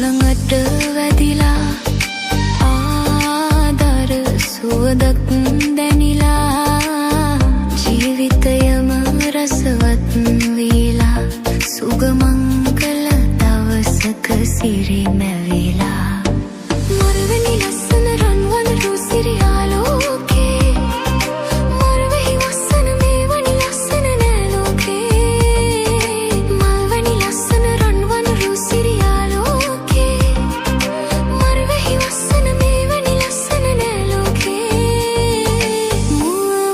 මුළඟට වැදිලා ආදර සුවදක් දැනිලා ජීවිතයම රසවත් වීලා සුගමංගල දවසක සිරි මැවිලා මරවැනි ලස්සන රන්වන් රුසිරි ආලෝකේ මරවෙහි වස්සන මේ වනි ලස්සන නෑ ලෝකේ මල්වැනි ලස්සන රන්වන් රුසිරි ආලෝකේ මරවෙහි වස්සන මේ වනි ලස්සන නෑ ලෝකේ මුව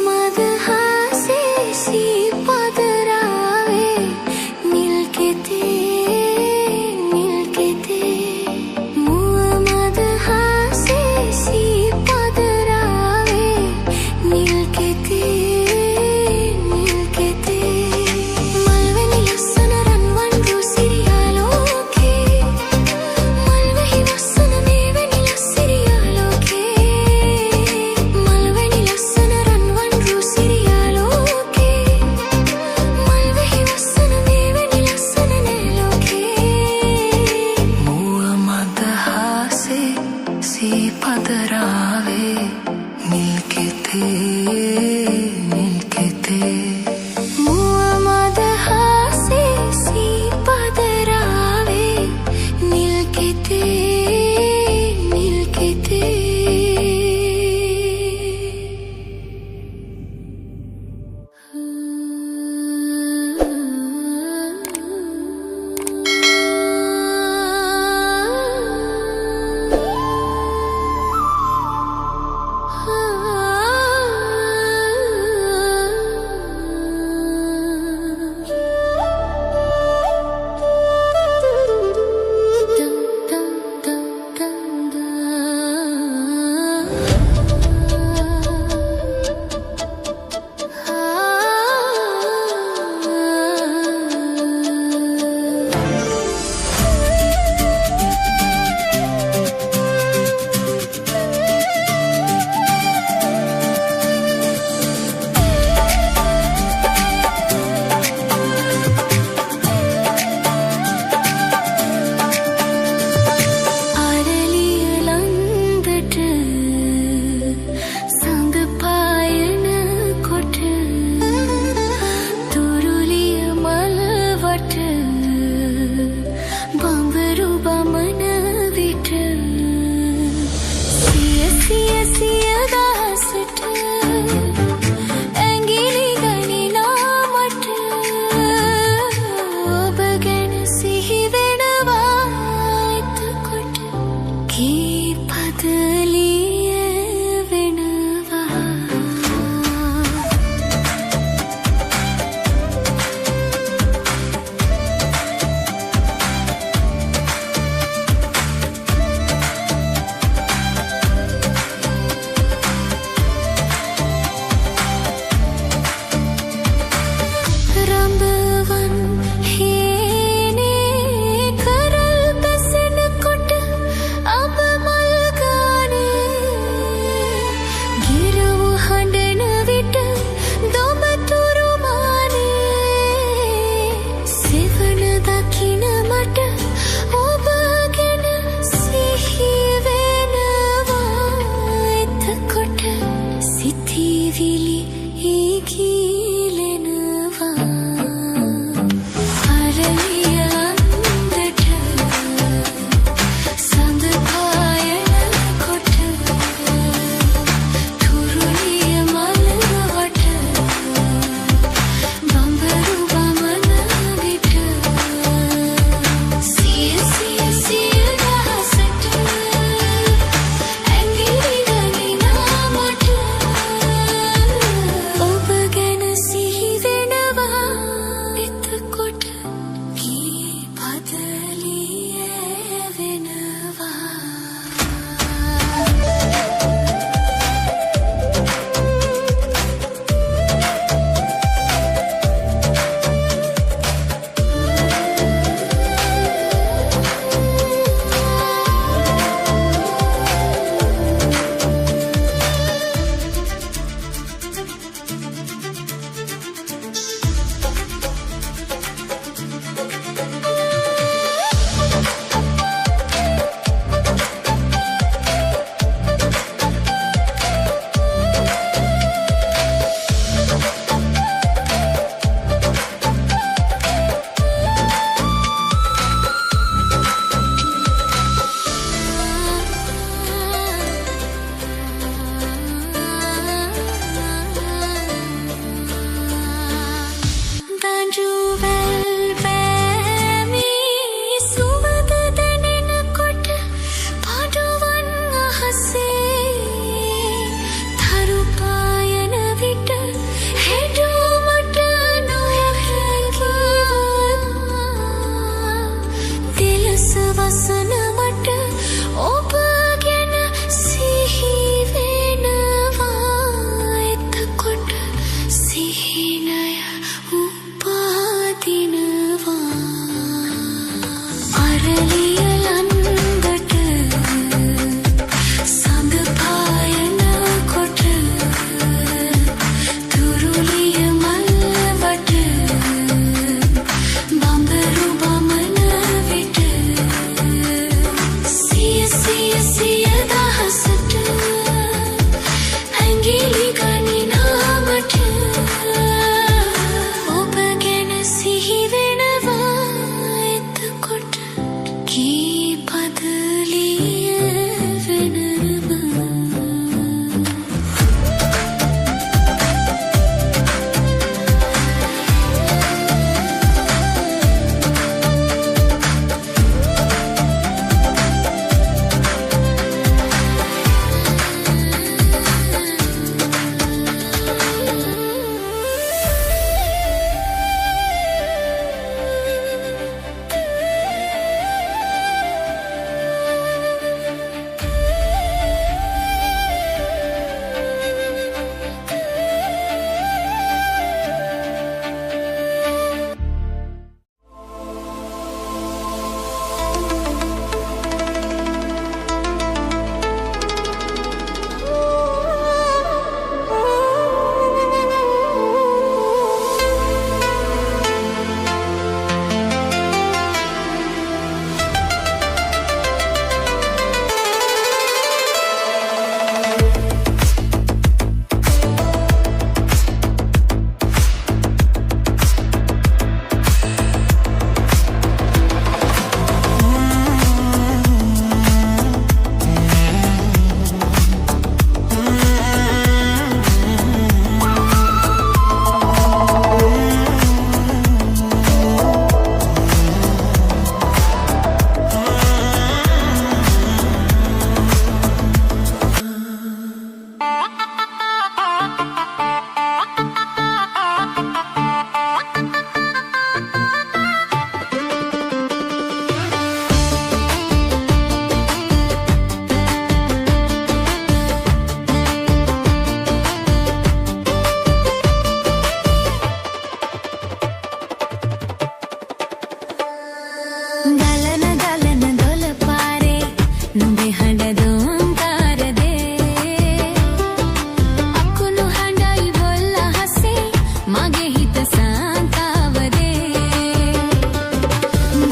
සාන්තාවදේ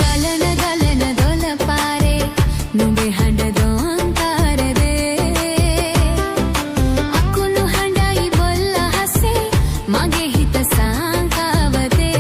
ගලන ගලන දොළ පාරේ නුඹේ හඬ දෝංකාරදේ අකුණු හඬයි බොල්ල හසේ මගේ හිත සාන්තාවදේ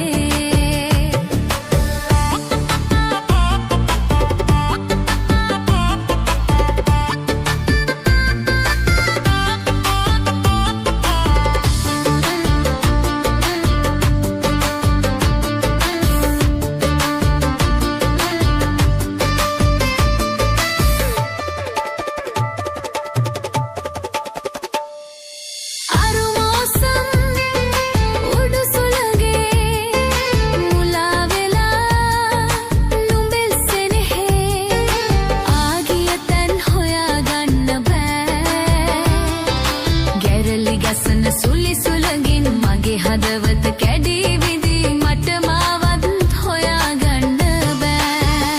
සුලි සුලගින් මගේ හදවත කැඩී විදී මට මාවත් හොයාගන්න බෑ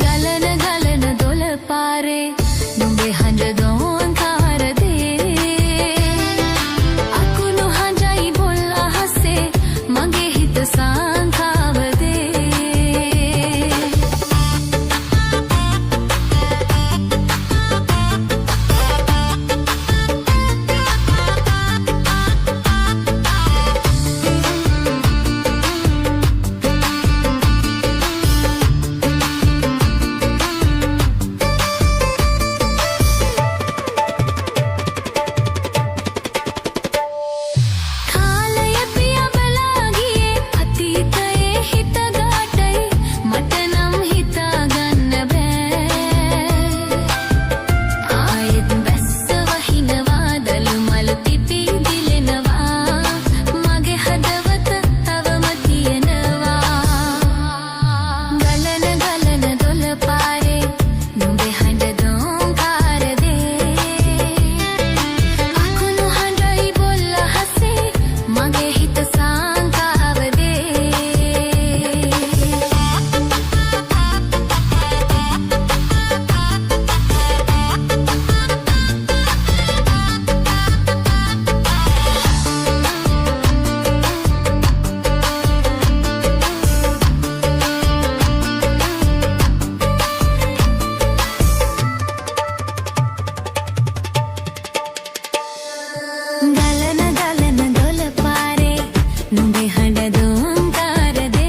ගලන ගලන දොළ පාරේ නුඹේ හඬ දෝංකාරදේ අකුණු හඬයි බොල් අහසේ මගේ හිත සාන්තාවදේ නුඹේ හඬ දෝංකාරදේ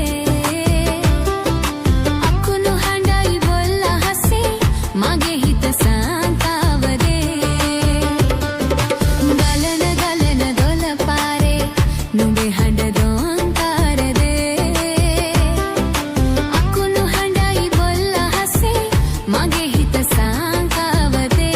අකුණු හඬයි බොල් අහසේ මගේ හිත සාන්තාවදේ ගලන ගලන දොළ පාරේ නුඹේ හඬ දෝංකාරදේ අකුණු හඬයි බොල් අහසේ මගේ හිත සාන්තාවදේ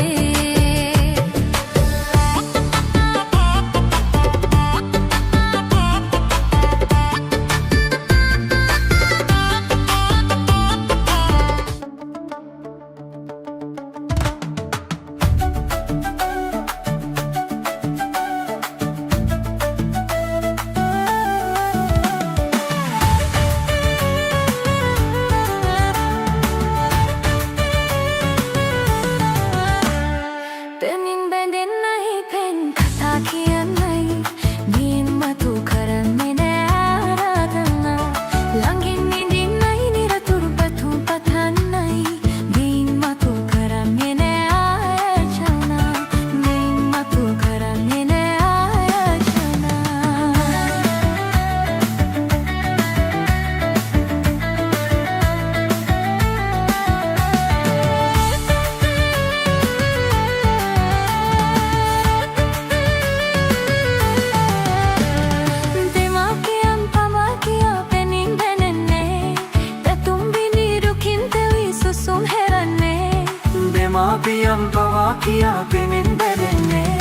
මාපියම් පවා කියා පෙනෙන් බැලෙන්නේ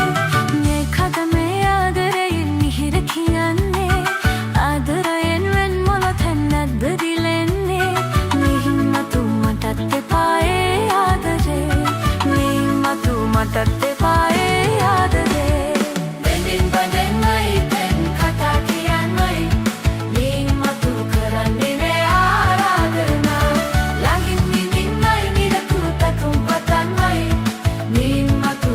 මේ කදමේ ආදරයෙන් මිහිර කියන්නේ ආදරයෙන් වෙන් මොලතැන් නැද්ද දිලෙන්නේ මිහින් මතු මටත් එපායේ ආදරේ මිහින් මතු මටත් එපායේ ආදරේ බැඳෙන් බැඳෙන්මයි පෙන් කතා කියන්නයි මිහින් මතු කරන්නේ නේ ආරාධනා ළඟින් නිදින්නයි නිරතුරු පැතුම් පතන්නයි මිහින් මතු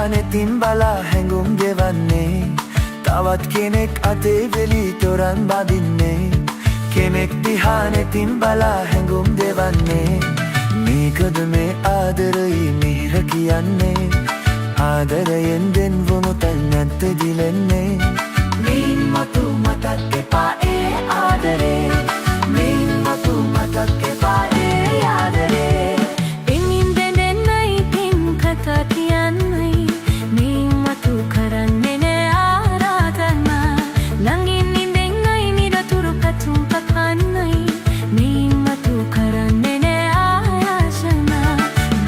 දිහානෙතින් බලා හැඟුම් ගෙවන්නේ තවත් කෙනෙක් අතේ වෙලි තොරන් බදින්නේ කෙනෙක් දිහානෙතින් බලා හැඟුම් දෙවන්නේ මේකද මේ ආදරයි මිහිර කියන්නේ ආදරයෙන් දෙන්වමු තල් නැත්ත දිලෙන්නේ මේන් මතු මතක් එපා ඒ ආදරේ මේන් මතු මතක් එපා ඒ ආදරේ පින්ින් දෙන්නයි පින් කතා කියන්නේ මේ මතු කරන්නේ නෑ ආරාධනා ළඟින් ඉඳෙන්නයි නිරතුරු පැතුම් පකන්නයි මේ මතු කරන්නේ නෑ ආයාසනා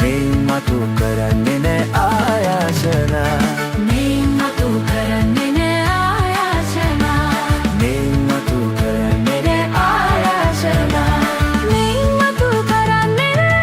මේ මතු කරන්නේ නෑ ආයාසනා මේ මතු කරන්නේ නෑ ආයාසනා මේ මතු කරන්නේ නෑ ආයාසනා මේ මතු කරන්නේ නෑ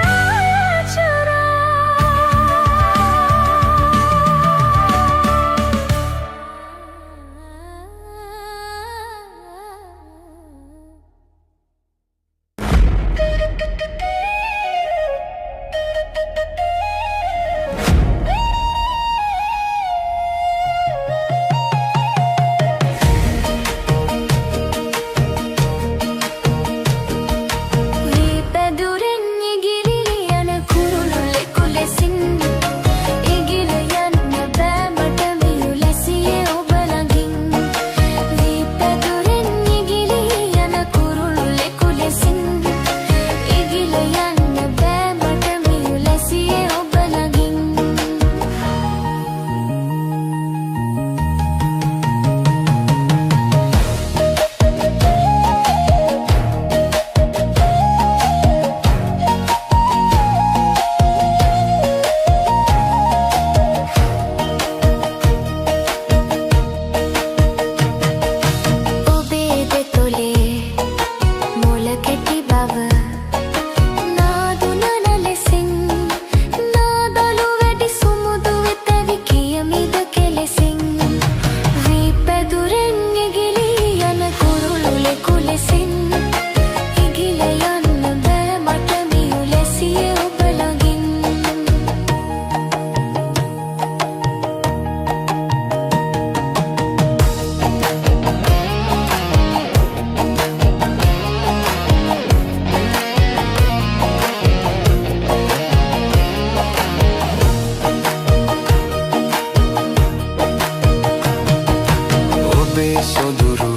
සොඳුරු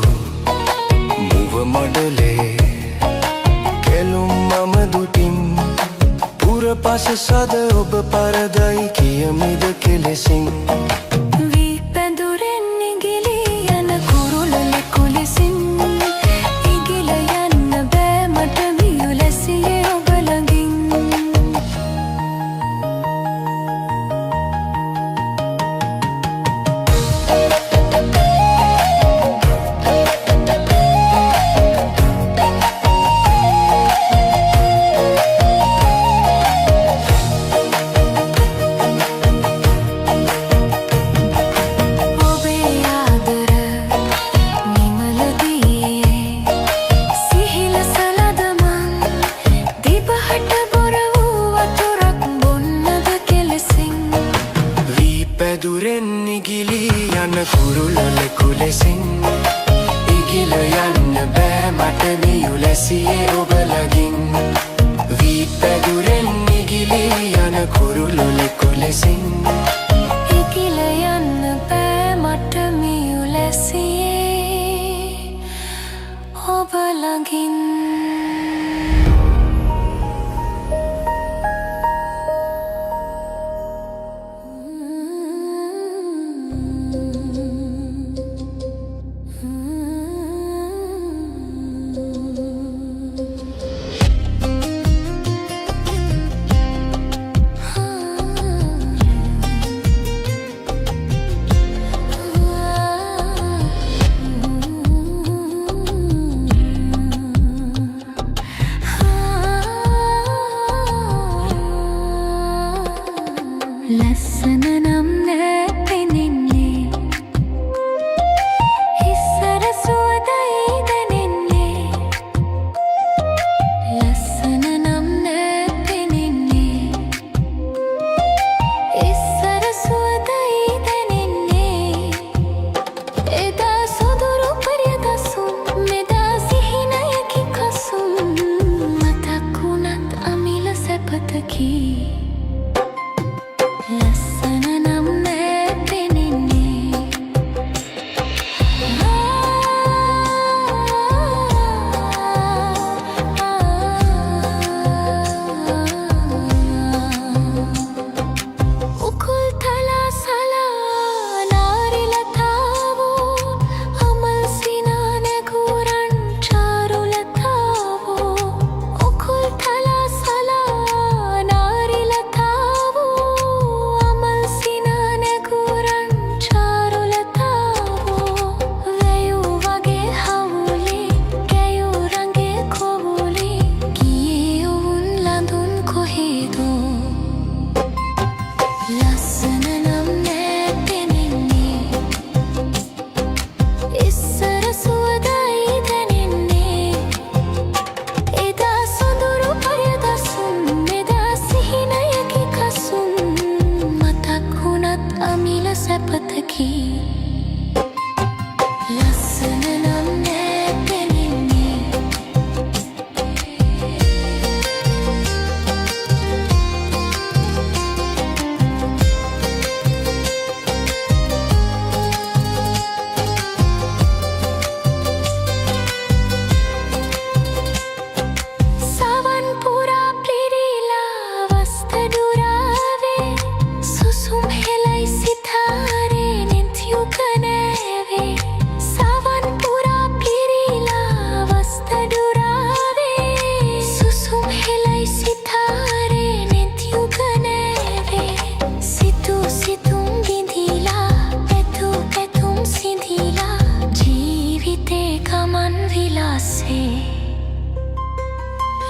මුව මඩලේ කෙලුම් මම දුටින් පුරපස සද ඔබ පරදයි කියමිද කෙලෙසින් වී පැදුරෙන් නිගිලී යන කුරුළෙකු ලෙසින් ඉගිල යන්න බෑ මට මියු ලැසියේ ඔබ ළඟින් පැදුරෙන් නිගිලී යන කුරුළෙකු ලෙසින් ඉගිල යන්න බෑ මට මියු ලැසියේ ඔබ ළඟින් වී පැදුරෙන් නිගිලී යන කුරුළෙකු ලෙසින් ඉගිල යන්න බෑ මට මියු ලැසියේ ඔබ ළඟින්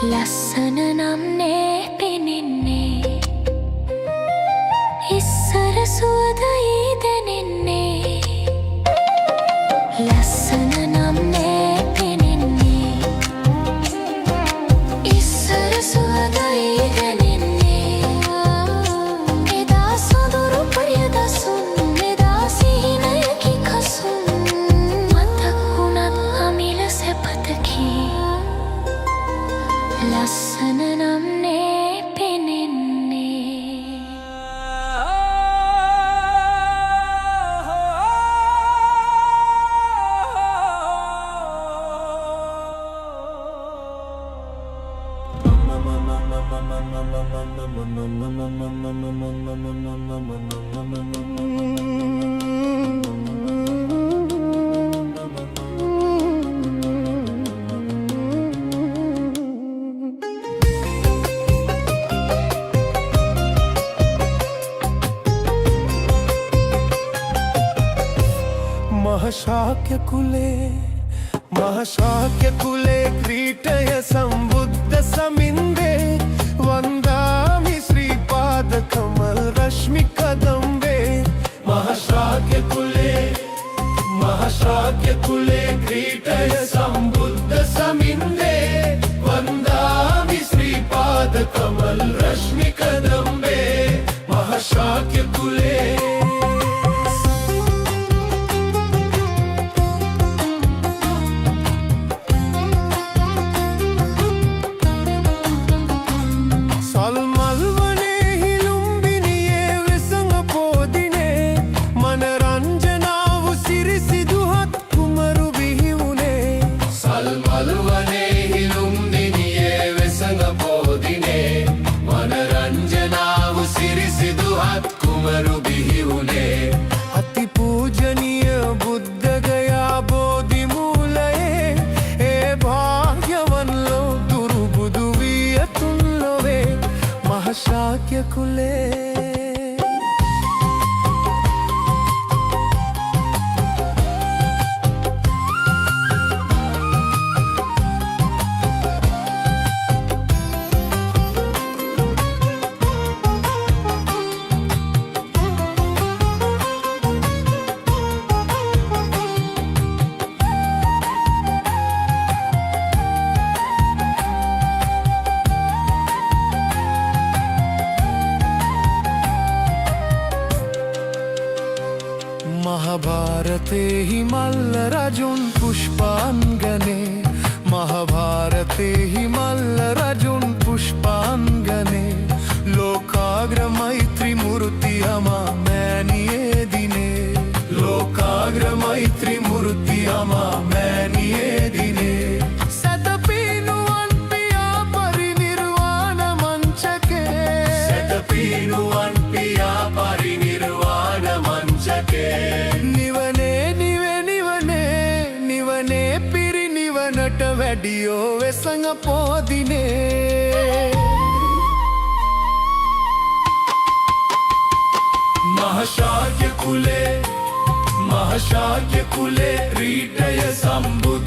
ලස්සන නම් නේ පෙනෙන්නේ ඉස්සර සුවදයි දැනෙන්නේ ලස්සන නම් නේ පෙනෙන්නේ ඉස්සර සුවදයි දැනෙන්නේ එදා සොඳුරු පරියදසුන් එදා සිහිනයකි කසුන් මතක් වුණත් අමිල සැපතකි ලස්සන නම් නේ පෙනෙන්නේ මහශාක්‍ය කුලේ ක්‍රීටය සම්බුද්ධ සමින්දේ වන්දාමි ශ්‍රීපාද කමල් රශ්මි කදම්බේ මහශාක්‍ය කුලේ ක්‍රීටය සම්බුද්ධ සමින්දේ වන්දාමි ශ්‍රීපාද කමල් රශ්මි කදම්බේ මහශාක්‍ය කුලේ अति पूजनीय बुद्ध गया बोधि मूलये ए भाग्यवन लो गुरु बुधुवीय तुम लोवे महाशाक्य कुले महाभारते हि मल्ल रजुन पुष्पांगने महाभारते हि मल्ल रजुन पुष्पांगने लोकाग्र मैत्री मूर्ति अमा मैनिये दिने लोकाग्र मैत्री मूर्ति अमा मैनिये दिने सतपीनुवन पिया परिनिर्वाण मंचके सतपीनुवन पिया परिनिर्वाण मंचके නිවනේ පිරිනිවනට වැඩියෝ වෙසඟ පෝදිනේ මහශාක්‍ය කුලේ රීටය සම්බුද්ධ